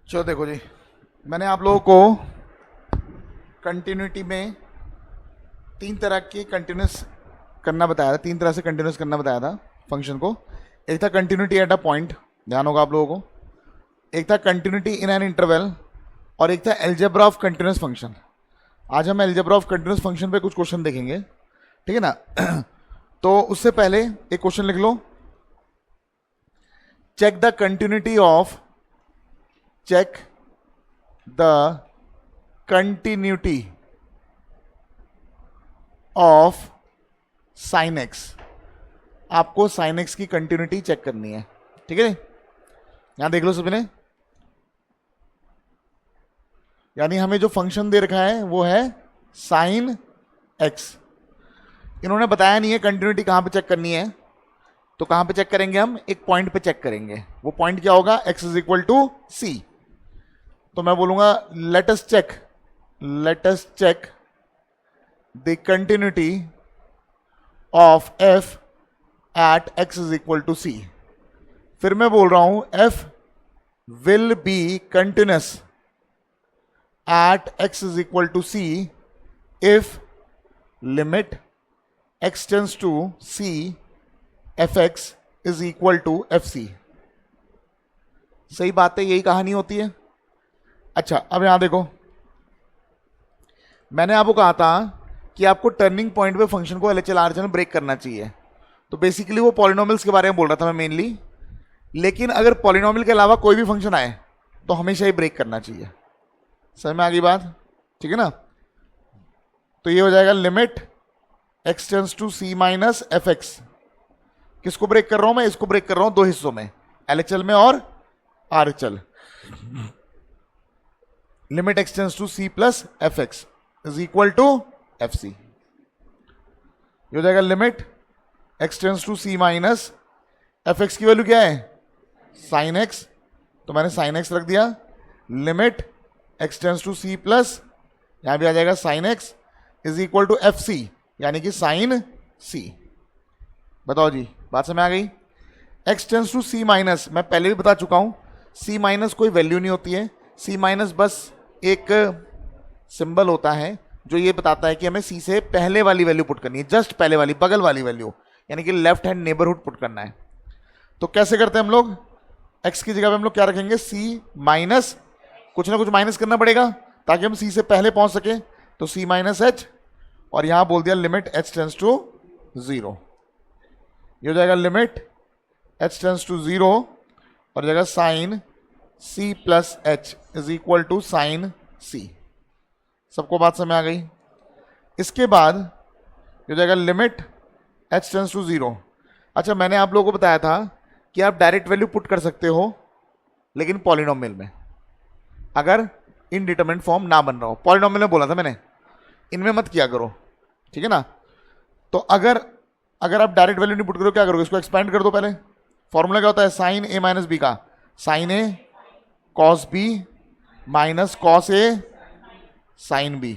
चलो देखो जी, मैंने आप लोगों को कंटिन्यूटी में तीन तरह के कंटिन्यूस करना बताया था, तीन तरह से कंटिन्यूस करना बताया था फंक्शन को। एक था कंटिन्यूटी एट अ पॉइंट, ध्यान होगा आप लोगों को। एक था कंटिन्यूटी इन एन इंटरवल, और एक था एल्जेब्रा ऑफ कंटिन्यूस फंक्शन। आज हम एल्जेब्रा ऑफ कंटिन्यूस फंक्शन पे कुछ क्वेश्चन देखेंगे, ठीक है ना। तो उससे पहले एक क्वेश्चन लिख लो। Check the continuity of check the continuity of sin x। आपको sin x की कंटिन्यूटी चेक करनी है, ठीक है। यहां देख लो सबने, यानी हमें जो फंक्शन दे रखा है वो है sin x। इन्होंने बताया नहीं है कंटिन्यूटी कहां पे चेक करनी है, तो कहां पे चेक करेंगे हम? एक पॉइंट पे चेक करेंगे। वो पॉइंट क्या होगा? x is equal to c। तो मैं बोलूंगा let us check the continuity of f at x is equal to c। फिर मैं बोल रहा हूं f will be continuous at x is equal to c if limit x tends to c fx is equal to fc। सही बात है, यही कहानी होती है। अच्छा, अब यहां देखो, मैंने आपको कहा था कि आपको टर्निंग पॉइंट पे फंक्शन को एलएचएल आरएचएल में ब्रेक करना चाहिए। तो बेसिकली वो पॉलिनोमियल्स के बारे में बोल रहा था मैं मेनली, लेकिन अगर पॉलिनोमियल के अलावा कोई भी फंक्शन आए तो हमेशा ही ब्रेक करना चाहिए। समझ में आ गई बात? ठीक है ना। तो ये हो जाएगा limit x tends to c minus F X. किसको ब्रेक कर रहा हूं मैं? इसको ब्रेक कर रहा हूं दो हिस्सों में, एलएचएल में और RHL. Limit x tends to c plus F x is equal to F C. ये हो जाएगा limit x tends to c minus F X की वैल्यू क्या है? साइन x, तो मैंने साइन x रख दिया। Limit x tends to c plus, यहां भी आ जाएगा sine x is equal to F C, यानी कि साइन c। बताओ जी, बात समझ आ गई? x tends to c minus, मैं पहले भी बता चुका हूं, c माइनस कोई वैल्यू नहीं होती है। c माइनस बस एक सिंबल होता है जो ये बताता है कि हमें c से पहले वाली वैल्यू पुट करनी है, जस्ट पहले वाली, बगल वाली वैल्यू, यानी कि लेफ्ट हैंड नेबरहुड पुट करना है। तो कैसे करते हैं हम लोग? x की जगह पे हम लोग क्या रखेंगे? c माइनस, कुछ ना कुछ माइनस करना पड़ेगा ताकि हम c से पहले पहुंच सके। तो c माइनस h, और यहां बोल दिया लिमिट h टेंड्स टू 0। ये हो जाएगा लिमिट h टेंड्स टू 0 और जगह sine c plus h is equal to sine c। सबको बात समझ आ गई? इसके बाद ये हो जाएगा लिमिट h टेंड्स टू 0। अच्छा, मैंने आप लोगों को बताया था कि आप डायरेक्ट वैल्यू पुट कर सकते हो, लेकिन पॉलिनोमियल में, अगर इनडिटरमिनेट फॉर्म ना बन रहा हो। पॉलिनोमियल में बोला था मैंने, इनमें मत किया करो, ठीक है ना। तो अगर आप डायरेक्ट वैल्यू नहीं पुट करो, क्या करोगे? इसको एक्सपेंड कर दो। पहले फॉर्मूला क्या होता है? साइन ए माइनस बी का, sign A cos B minus cos A sine B,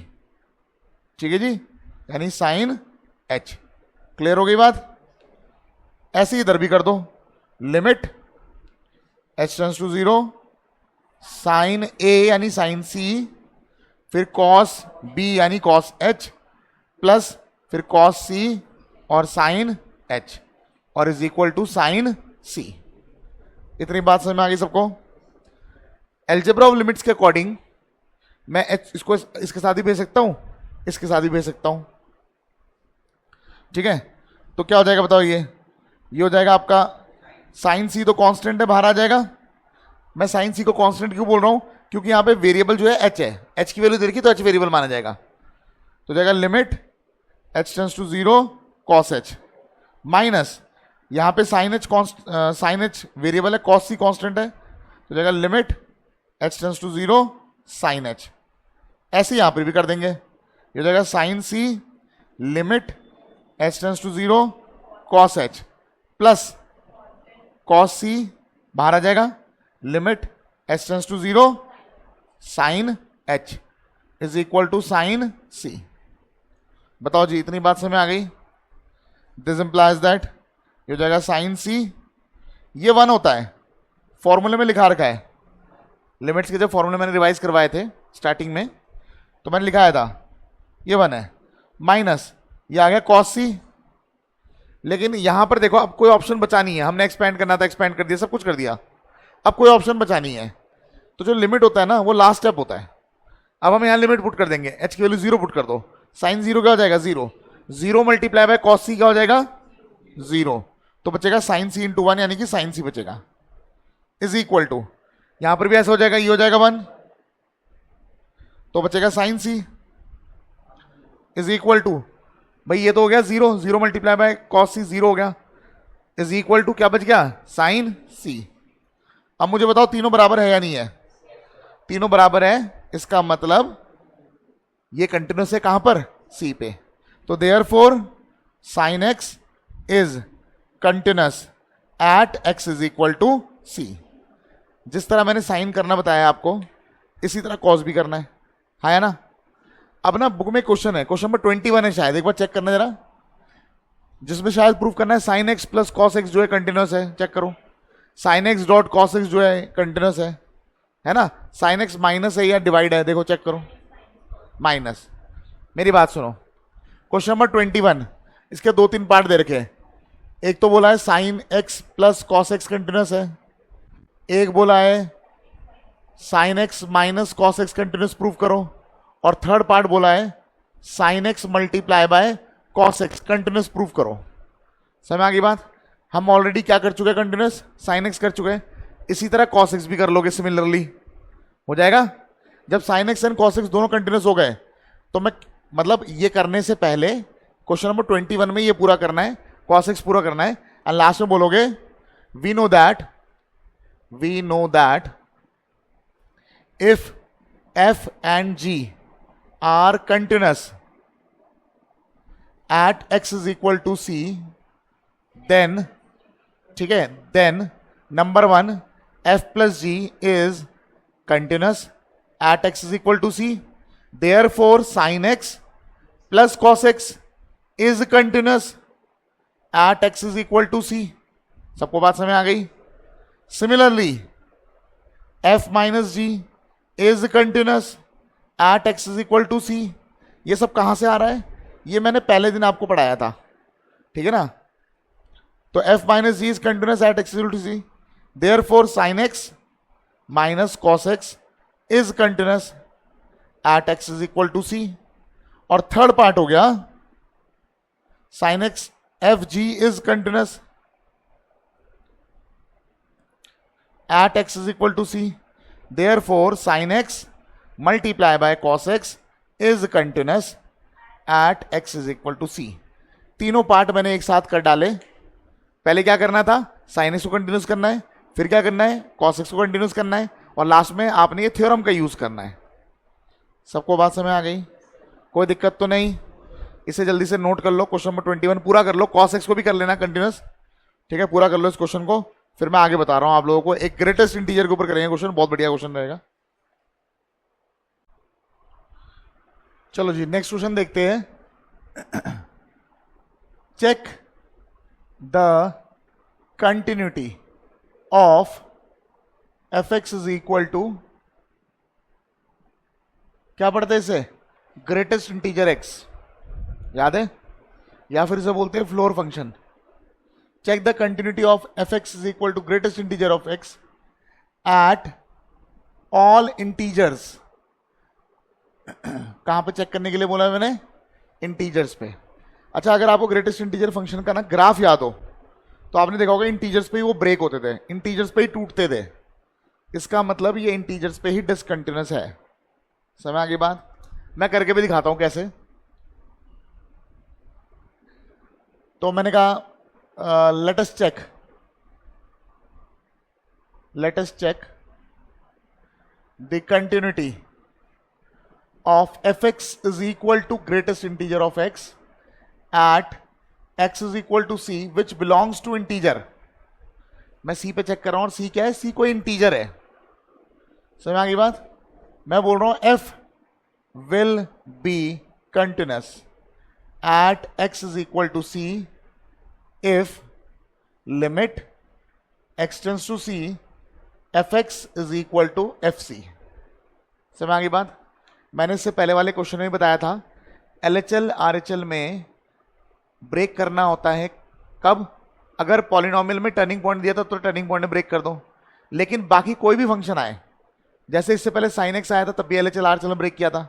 ठीक है जी, यानी साइन एच। क्लियर हो गई बात? ऐसे ही इधर भी कर दो, limit h tends to 0, sine a यानी साइन सी, फिर कॉस बी यानी कॉस एच, प्लस फिर कॉस सी और साइन एच, और is equal to sine c. इतनी बात समझ में आ गई सबको? एल्जेब्रा ऑफ लिमिट्स के अकॉर्डिंग मैं इसको इसके साथ ही भेज सकता हूं, इसके साथ ही भेज सकता हूं, ठीक है। तो क्या हो जाएगा बताओ? ये हो जाएगा आपका साइन सी, तो कांस्टेंट है, बाहर आ जाएगा। मैं साइन सी को कांस्टेंट क्यों बोल रहा हूं? क्योंकि यहां पे वेरिएबल जो है एच है, एच की वैल्यू दे रखी, तो एच वेरिएबल माना जाएगा। तो जाएगा limit h tends to 0 cos h minus, यहां पे साइन एच वेरिएबल है, कॉस सी कांस्टेंट है, तो जाएगा limit h tends to 0 sine h. ऐसे यहां पर भी कर देंगे, ये हो जाएगा sine c limit h tends to 0 cos h plus cos c, बाहर आ जाएगा, limit h tends to 0 sine h is equal to sine c. बताओ जी, इतनी बात समझ आ गई? दिस इंप्लाइज दैट ये हो जाएगा साइन सी, ये 1 होता है, फॉर्मूले में लिखा रखा है, लिमिट्स के जब फॉर्मूले मैंने रिवाइज करवाए थे स्टार्टिंग में, तो मैंने लिखाया था ये 1 है माइनस ये आ गया कॉस सी। लेकिन यहां पर देखो अब कोई ऑप्शन बचा नहीं है, हमने एक्सपेंड करना था, एक्सपेंड कर दिया, सब कुछ कर दिया, अब कोई ऑप्शन बचा नहीं है। तो जो लिमिट होता है ना वो लास्ट स्टेप होता है। अब हम यहां लिमिट पुट कर देंगे, एच की वैल्यू 0 पुट कर दो, साइन 0 क्या हो जाएगा 0, 0 मल्टीप्लाई बाय कॉस सी क्या हो जाएगा 0, तो बचेगा साइन सी इंटू 1 यानी कि साइन सी बचेगा, इज इक्वल टू यहां पर भी ऐसा हो जाएगा, ये हो जाएगा 1 तो बचेगा sine c is equal to, भाई ये तो हो गया 0, 0 मल्टीप्लाई बाय कॉस सी 0 हो गया, इज इक्वल टू क्या बच गया साइन सी। अब मुझे बताओ तीनों बराबर है या नहीं है, तीनों बराबर है, इसका मतलब ये कंटिन्यूस है कहां पर सी पे, तो therefore sine x is continuous at x is equal to c. जिस तरह मैंने साइन करना बताया आपको इसी तरह कॉस भी करना है ना। अब ना बुक में क्वेश्चन है, क्वेश्चन नंबर 21 है शायद, एक बार चेक करना जरा, जिसमें शायद प्रूफ करना है sine x plus cos x जो है कंटिन्यूस है, चेक करो, sine x dot cos x जो है कंटिन्यूस है ना, साइन एक्स माइनस है या डिवाइड है, देखो चेक करो माइनस। मेरी बात सुनो, क्वेश्चन नंबर 21 इसके 2-3 पार्ट दे रखे हैं, एक तो बोला है sine x plus cos x continuous है, एक बोला है sine x minus cos x continuous proof करो, और थर्ड पार्ट बोला है sine x multiply by cos x continuous proof करो। समझ आ गई बात, हम ऑलरेडी क्या कर चुके हैं कंटिन्यूस साइन एक्स कर चुके हैं, इसी तरह कॉस एक्स भी कर लोगे सिमिलरली, हो जाएगा। जब sine x and cos x दोनों कंटिन्यूस हो गए तो मैं मतलब ये करने से पहले क्वेश्चन नंबर 21 में ये पूरा करना है, कॉस एक्स पूरा करना है, और लास्ट में बोलोगे we know that if f and g are continuous at x is equal to c, then ठीक है, then number 1 f plus g is continuous at x is equal to c, therefore sin x plus cos x is continuous at x is equal to c। सबको बात समझ आ गई। Similarly f minus g is continuous at x is equal to c, ये सब कहां से आ रहा है, ये मैंने पहले दिन आपको पढ़ाया था, ठीक है ना। तो f minus g is continuous at x is equal to c, therefore sin x minus cos x is continuous at x is equal to c। और थर्ड पार्ट हो गया sin x f g is continuous at x is equal to c, therefore sin x multiply by cos x is continuous at x is equal to c। तीनों part मैंने एक साथ कर डाले। पहले क्या करना था, साइन एक्स को कंटिन्यूस करना है, फिर क्या करना है कॉस एक्स को कंटिन्यूस करना है, और लास्ट में आपने ये थ्योरम का यूज करना है। सबको बात समझ आ गई, कोई दिक्कत तो नहीं। इसे जल्दी से नोट कर लो, क्वेश्चन नंबर 21 पूरा कर लो, कॉस एक्स को भी कर लेना कंटिन्यूस, ठीक है, पूरा कर लो इस क्वेश्चन को, फिर मैं आगे बता रहा हूं आप लोगों को। एक ग्रेटेस्ट इंटीजर के ऊपर करेंगे क्वेश्चन, बहुत बढ़िया क्वेश्चन रहेगा। चलो जी नेक्स्ट क्वेश्चन देखते हैं। Check the continuity of fx is equal to, क्या पढ़ते हैं इसे, ग्रेटेस्ट इंटीजर x, याद है, या फिर इसे बोलते हैं floor function. Check the continuity of fx is equal to greatest integer of x at all integers. कहां पे चेक करने के लिए बोला है मैंने, इंटीजर्स पे। अच्छा, अगर आपको ग्रेटेस्ट इंटीजर फंक्शन का ना ग्राफ याद हो तो आपने देखा होगा इंटीजर्स पे ही वो ब्रेक होते थे, इंटीजर्स पे ही टूटते थे, इसका मतलब ये इंटीजर्स पे ही डिसकंटिन्यूस है। समझ आ गई बात, मैं करके भी दिखाता हूं कैसे। तो मैंने कहा let us check the continuity of fx is equal to greatest integer of x at x is equal to c which belongs to integer। मैं c पे चेक कर रहा हूं, और c क्या है, c कोई इंटीजर है। समझ आ गई बात, मैं बोल रहा हूं f will be continuous at x is equal to c if limit x tends to c f x is equal to F c. समझ आ गई बात? मैंने इससे पहले वाले क्वेश्चन में बताया था LHL RHL में ब्रेक करना होता है कब? अगर पॉलिनॉमियल में टर्निंग पॉइंट दिया था तो टर्निंग पॉइंट में ब्रेक कर दो, लेकिन बाकी कोई भी फंक्शन आए, जैसे इससे पहले sin x आया था तब भी LHL RHL में ब्रेक किया था,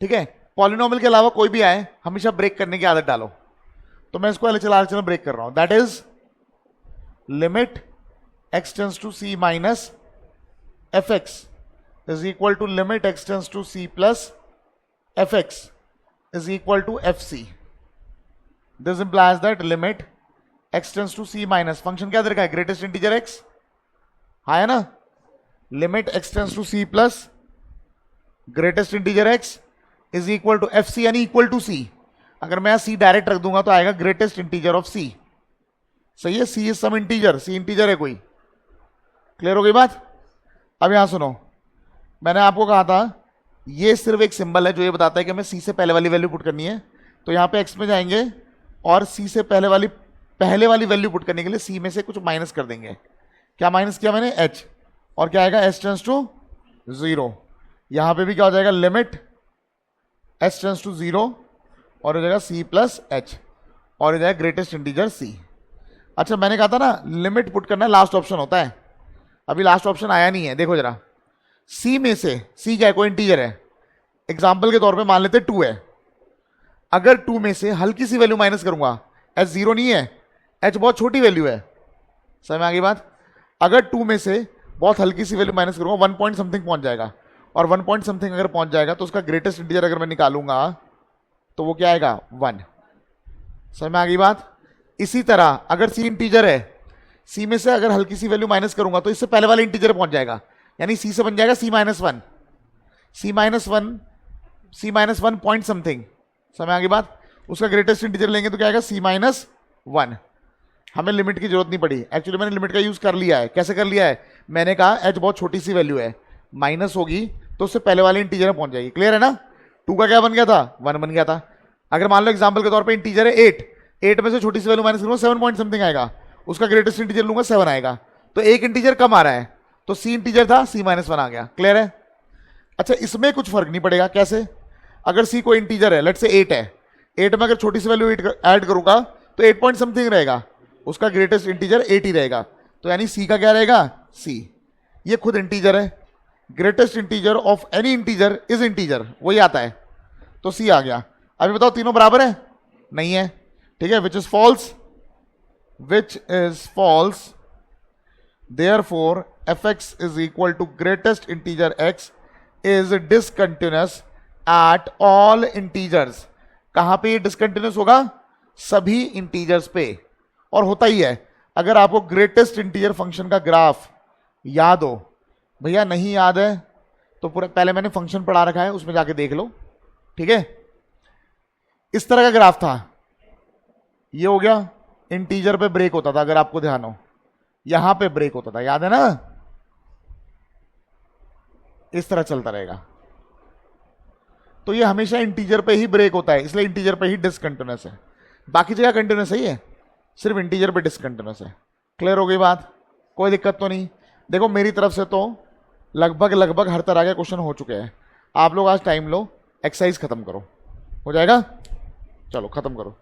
ठीक है? पॉलिनॉमियल के अलावा कोई भी आए हमेशा ब्रेक करने की आदत डालो। तो मैं इसको LHL RHL में ब्रेक कर रहा हूं। That is limit x tends to c minus F x is equal to limit x tends to c plus fx is equal to fc. This implies that limit x tends to c minus function क्या दे रखा है? Greatest integer x, हाँ है ना? Limit x tends to c plus greatest integer x is equal to fc यानी equal to c। अगर मैं c direct रख दूंगा तो आएगा ग्रेटेस्ट इंटीजर ऑफ c। सही है? c is some integer, c integer है कोई। क्लियर हो गई बात? अब यहां सुनो, मैंने आपको कहा था ये सिर्फ एक सिंबल है जो ये बताता है कि हमें c से पहले वाली वैल्यू पुट करनी है। तो यहाँ पे x में जाएंगे और c से पहले वाली वैल्यू पुट करने के लिए c में से कुछ माइनस कर देंगे। क्या माइनस किया मैंने? h, और क्या आएगा? s tends to 0। यहाँ पे भी क्या हो जाएगा? लिमिट s टेंड्स टू 0 और हो जाएगा c प्लस h और हो जाएगा ग्रेटेस्ट इंटीजर c। अच्छा, मैंने कहा था ना लिमिट पुट करना लास्ट ऑप्शन होता है, अभी लास्ट ऑप्शन आया नहीं है। देखो जरा, c में से, c क्या है? कोई इंटीजर है। एग्जाम्पल के तौर पे मान लेते 2 है। अगर 2 में से हल्की सी वैल्यू माइनस करूंगा, h 0 नहीं है, h बहुत छोटी वैल्यू है। समझ में आ गई बात? अगर 2 में से बहुत हल्की सी वैल्यू माइनस करूंगा 1 पॉइंट समथिंग पहुंच जाएगा, और 1 पॉइंट समथिंग अगर पहुंच जाएगा तो उसका ग्रेटेस्ट इंटीजर अगर मैं निकालूंगा तो वो क्या आएगा? 1। समझ में आ गई बात? इसी तरह अगर c इंटीजर है, c में से अगर हल्की सी वैल्यू माइनस करूंगा तो इससे पहले वाले इंटीजर पहुंच जाएगा, यानी c से बन जाएगा c minus 1, c minus 1 point something. समझ आ गई बात? उसका ग्रेटेस्ट इंटीजर लेंगे तो क्या आएगा? c minus 1। हमें लिमिट की जरूरत नहीं पड़ी, एक्चुअली मैंने लिमिट का यूज कर लिया है। कैसे कर लिया है? मैंने कहा h बहुत छोटी सी वैल्यू है, माइनस होगी तो उससे पहले वाले इंटीजर में पहुंच जाएगी। क्लियर है ना? 2 का क्या बन गया था? 1 बन गया था। अगर मान लो एग्जाम्पल के तौर पर इंटीजर है 8 में से छोटी सी वैल्यू माइनस करूंगा 7 पॉइंट समथिंग आएगा, उसका ग्रेटेस्ट इंटीजर लूंगा 7 आएगा, तो एक इंटीजर कम आ रहा है, तो c इंटीजर था, c माइनस 1 आ गया। क्लियर है? अच्छा, इसमें कुछ फर्क नहीं पड़ेगा। कैसे? अगर c कोई इंटीजर है, लेट्स से 8 है, 8 में अगर छोटी सी वैल्यू ऐड करूंगा तो 8 पॉइंट समथिंग रहेगा, उसका ग्रेटेस्ट इंटीजर 8 ही रहेगा, तो यानी c का क्या रहेगा? c। ये खुद इंटीजर है, greatest integer of any integer is integer, वही आता है, तो c आ गया। अभी बताओ तीनों बराबर है? नहीं है, ठीक है? Which is false, therefore fx is equal to greatest integer x is discontinuous at all integers। कहां पे ये डिसकंटिन्यूस होगा? सभी इंटीजर्स पे, और होता ही है। अगर आपको ग्रेटेस्ट इंटीजर फंक्शन का ग्राफ याद हो, भैया नहीं याद है तो पूरा पहले मैंने फंक्शन पढ़ा रखा है, उसमें जाके देख लो, ठीक है? इस तरह का ग्राफ था, ये हो गया, इंटीजर पे ब्रेक होता था, अगर आपको ध्यान हो, यहां पे ब्रेक होता था, याद है ना? इस तरह चलता रहेगा। तो ये हमेशा इंटीजर पे ही ब्रेक होता है, इसलिए इंटीजर पे ही डिसकंटिन्यूअस है। बाकी जगह कंटिन्यूअस ही है, सिर्फ इंटीजर पे डिसकंटिन्यूअस है। क्लियर हो गई बात? कोई दिक्कत तो नहीं? देखो मेरी तरफ से तो लगभग हर तरह के क्वेश्चन हो चुके हैं। आप लोग आज टाइम लो, एक्सरसाइज खत्म करो, हो जाएगा? चलो खत्म करो।